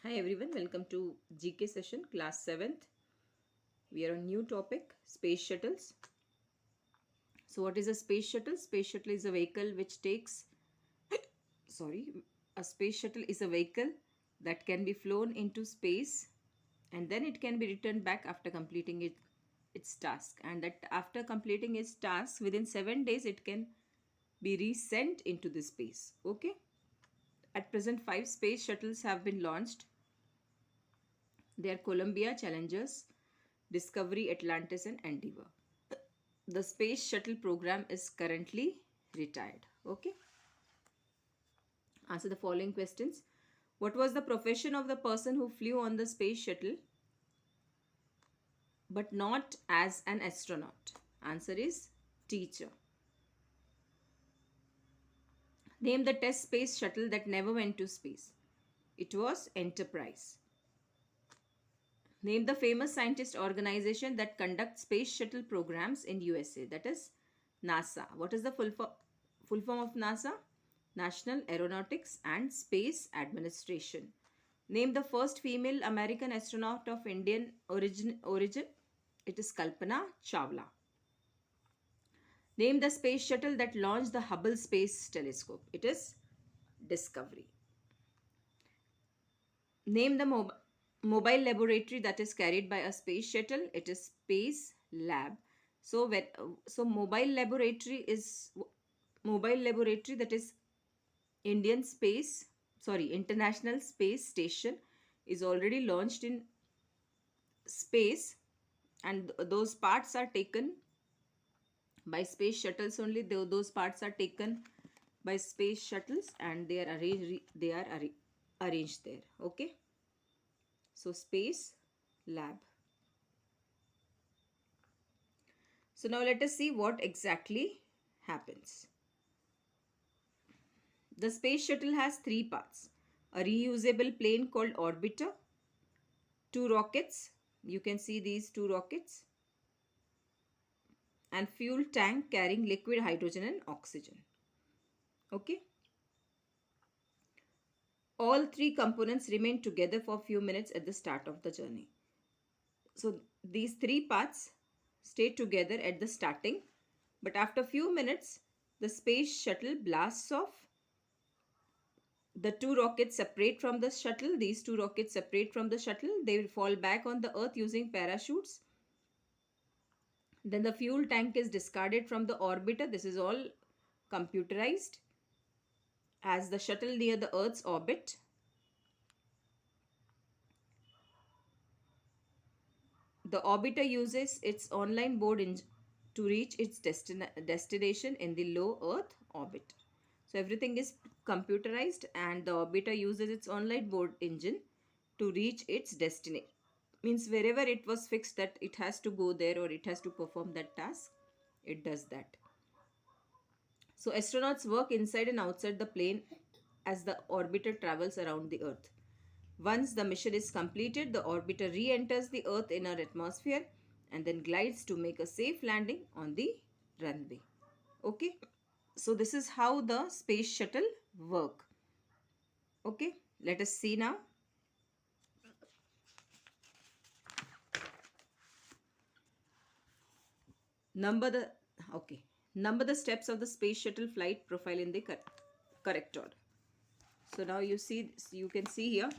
Hi everyone, welcome to GK session, class 7th. We are on new topic, space shuttles. So what is a space shuttle? Space shuttle is a vehicle which takes, sorry, a space shuttle is a vehicle that can be flown into space and then it can be returned back after completing its task. And that after completing its task, within 7 days, it can be resent into the space. Okay. At present, 5 space shuttles have been launched. They are Columbia, Challengers, Discovery, Atlantis, and Endeavour. The space shuttle program is currently retired. Okay. Answer the following questions. What was the profession of the person who flew on the space shuttle but not as an astronaut? Answer is teacher. Name the test space shuttle that never went to space. It was Enterprise. Name the famous scientist organization that conducts space shuttle programs in USA. That is NASA. What is the full form of NASA? National Aeronautics and Space Administration. Name the first female American astronaut of Indian origin. It is Kalpana Chawla. Name the space shuttle that launched the Hubble Space Telescope. It is Discovery. Name the mobile laboratory that is carried by a space shuttle. It is Space Lab. So mobile laboratory, that is International Space Station, is already launched in space, and those parts are taken by space shuttles only. Those parts are taken by space shuttles and arranged there. Okay. So Space Lab. So now let us see what exactly happens. The space shuttle has 3 parts. A reusable plane called orbiter, 2 rockets, you can see these 2 rockets, and fuel tank carrying liquid hydrogen and oxygen. Okay. All 3 components remain together for a few minutes at the start of the journey. So these 3 parts stay together at the starting, but after a few minutes, the space shuttle blasts off. The 2 rockets separate from the shuttle. These 2 rockets separate from the shuttle. They will fall back on the earth using parachutes. Then the fuel tank is discarded from the orbiter. This is all computerized as the shuttle near the earth's orbit. The orbiter uses its online board to reach its destination in the low earth orbit. So everything is computerized and the orbiter uses its online board engine to reach its destination. Means wherever it was fixed that it has to go there or it has to perform that task, it does that. So astronauts work inside and outside the plane as the orbiter travels around the earth. Once the mission is completed, the orbiter re-enters the earth inner atmosphere and then glides to make a safe landing on the runway. Okay, so this is how the space shuttle work. Okay, let us see now. Number the okay. Number the steps of the space shuttle flight profile in the correct order. So now you can see here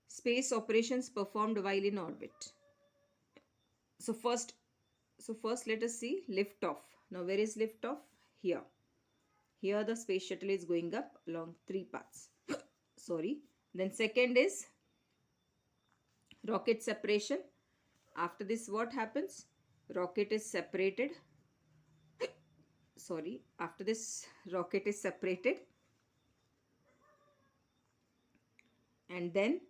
space operations performed while in orbit. So first let us see lift off. Now where is lift off? Here. Here the space shuttle is going up along 3 paths. Sorry. Then second is rocket separation. After this what happens? Rocket is separated. Sorry. After this rocket is separated. And then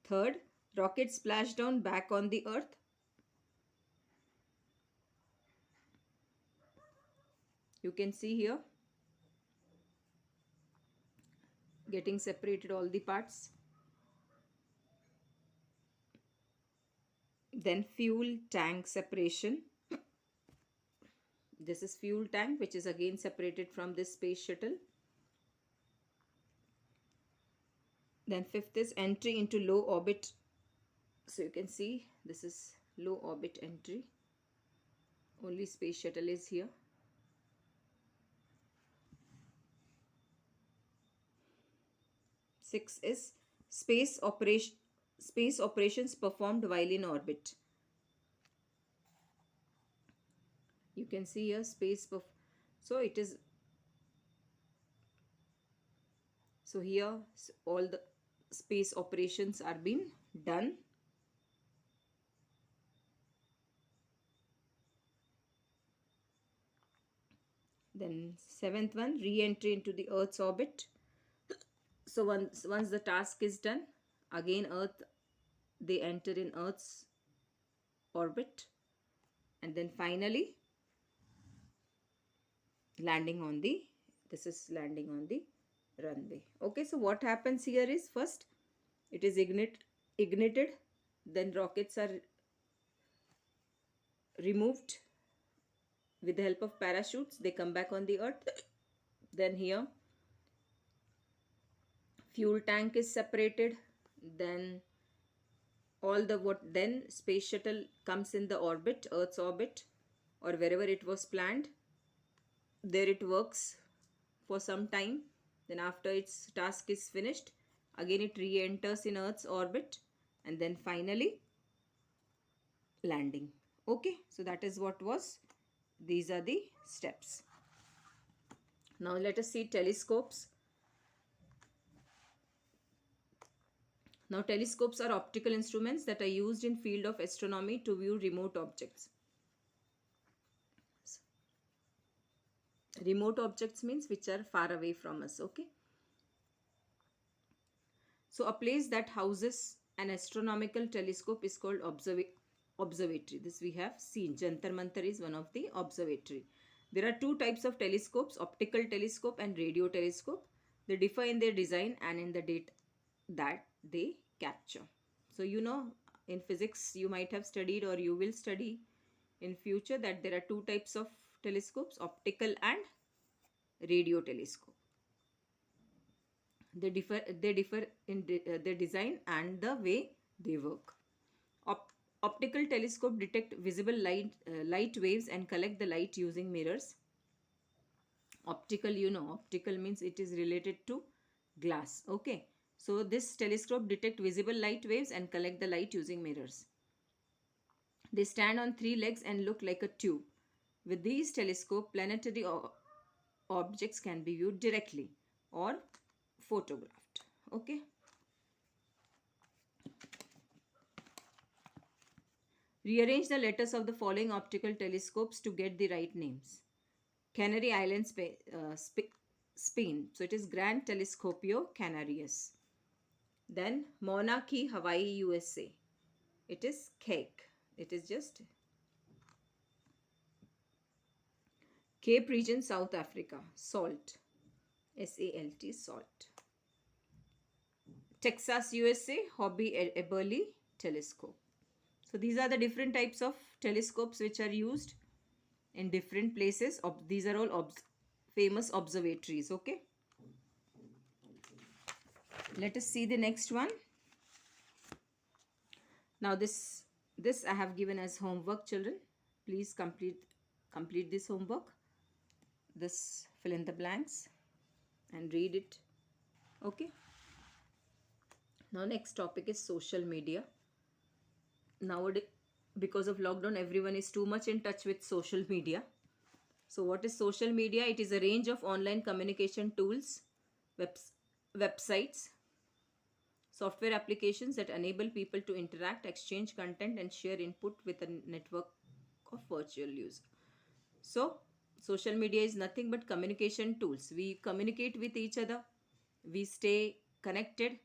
third, rocket splash down back on the earth. You can see here getting separated all the parts. Then fuel tank separation. This is fuel tank, which is again separated from this space shuttle. Then fifth is entry into low orbit. So you can see this is low orbit entry. Only space shuttle is here. Six is space operation space operations performed while in orbit. You can see here so it is, so here all the space operations are being done. Then seventh one, re-entry into the Earth's orbit. So once the task is done, again Earth, they enter in Earth's orbit, and then finally landing on the, this is landing on the runway. Okay, so what happens here is, first it is ignited, then rockets are removed with the help of parachutes, they come back on the Earth. Then here fuel tank is separated, then all the what then space shuttle comes in the orbit, Earth's orbit, or wherever it was planned. There it works for some time, then after its task is finished, again it re-enters in Earth's orbit, and then finally landing. Okay, so that is what was, these are the steps. Now let us see telescopes. Now telescopes are optical instruments that are used in field of astronomy to view remote objects. Remote objects means which are far away from us. Okay, so a place that houses an astronomical telescope is called observatory. This we have seen. Jantar Mantar is one of the observatory. There are two types of telescopes, optical telescope and radio telescope. They differ in their design and in the data that they capture. So you know, in physics you might have studied, or you will study in future, that there are two types of telescopes, optical and radio telescope. They differ in their design and the way they work. Optical telescope detect visible light waves and collect the light using mirrors. Optical, you know, optical means it is related to glass. Okay, so this telescope detect visible light waves and collect the light using mirrors. They stand on three legs and look like a tube. With these telescope, planetary objects can be viewed directly or photographed. Okay, rearrange the letters of the following optical telescopes to get the right names. Canary Islands, Spain. So it is Grand Telescopio Canarias. Then Mauna Kea, Hawaii, USA. It is Keck. It is just Cape Region, South Africa. SALT. SALT, SALT. Texas, USA, Hobby Eberly Telescope. So these are the different types of telescopes which are used in different places. These are all famous observatories. Okay, let us see the next one. Now this I have given as homework, children. Please complete this homework. This, fill in the blanks and read it. Okay, now next topic is social media. Nowadays, because of lockdown, everyone is too much in touch with social media. So what is social media? It is a range of online communication tools, websites, software applications that enable people to interact, exchange content, and share input with a network of virtual users. So social media is nothing but communication tools. We communicate with each other, we stay connected.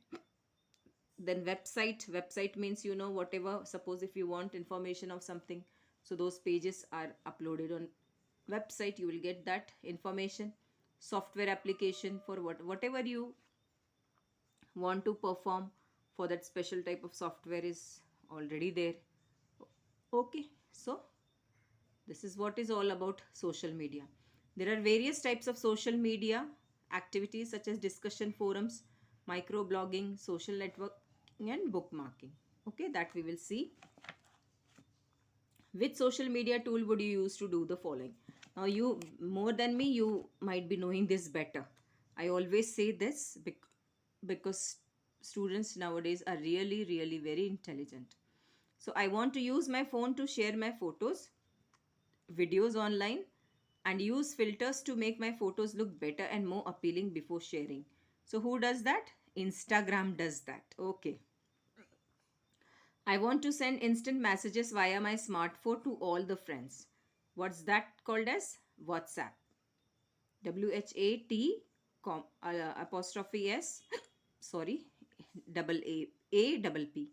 Then website means, you know, whatever, suppose if you want information of something, so those pages are uploaded on website, you will get that information. Software application, for whatever you want to perform, for that special type of software is already there. Okay, so this is what is all about social media. There are various types of social media activities such as discussion forums, microblogging, social networking, and bookmarking. Okay, that we will see. Which social media tool would you use to do the following? Now, you more than me, you might be knowing this better. I always say this because students nowadays are really, really very intelligent. So, I want to use my phone to share my photos, videos online, and use filters to make my photos look better and more appealing before sharing. So, who does that? Instagram does that. Okay. I want to send instant messages via my smartphone to all the friends. What's that called as? WhatsApp. WHAT apostrophe S, sorry, double A double P.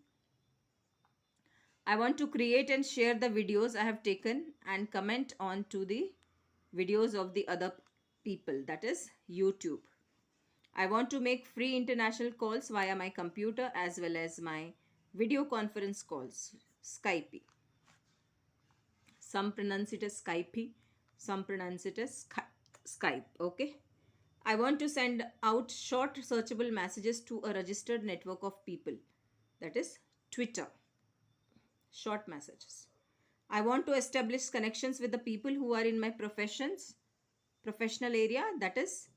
I want to create and share the videos I have taken and comment on to the videos of the other people, that is YouTube. I want to make free international calls via my computer as well as my video conference calls, Skype. Some pronounce it as Skype, some pronounce it as Skype. Okay. I want to send out short searchable messages to a registered network of people, that is Twitter. Short messages. I want to establish connections with the people who are in my professional area, that is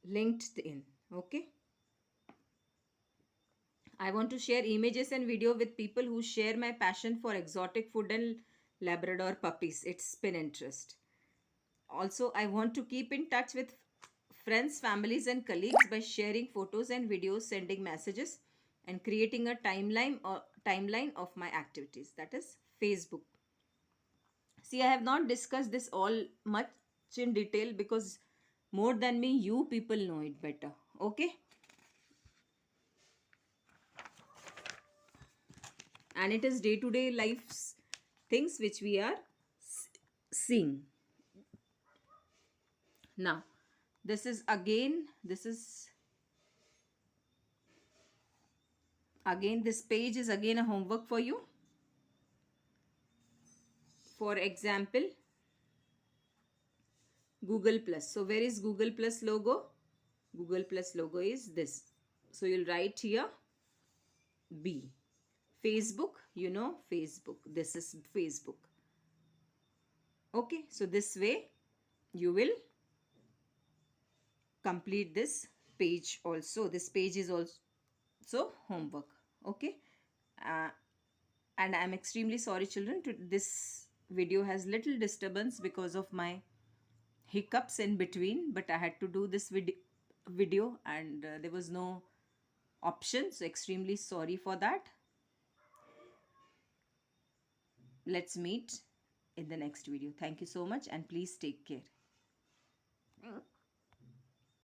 LinkedIn. Okay. I want to share images and video with people who share my passion for exotic food and Labrador puppies. It's Pinterest. Also, I want to keep in touch with friends, families, and colleagues by sharing photos and videos, sending messages, and creating a timeline of my activities. That is Facebook. See, I have not discussed this all much in detail because more than me, you people know it better. Okay, and it is day to day life's things which we are seeing now. This page is again a homework for you. For example, Google Plus. So where is Google Plus logo? Google Plus logo is this. So you'll write here B. Facebook, you know Facebook. This is Facebook. Okay, so this way you will complete this page also. This page is also homework. Okay. Uh, and I'm extremely sorry, children. This video has little disturbance because of my hiccups in between, but I had to do this video and there was no option, so extremely sorry for that. Let's meet in the next video. Thank you so much and please take care.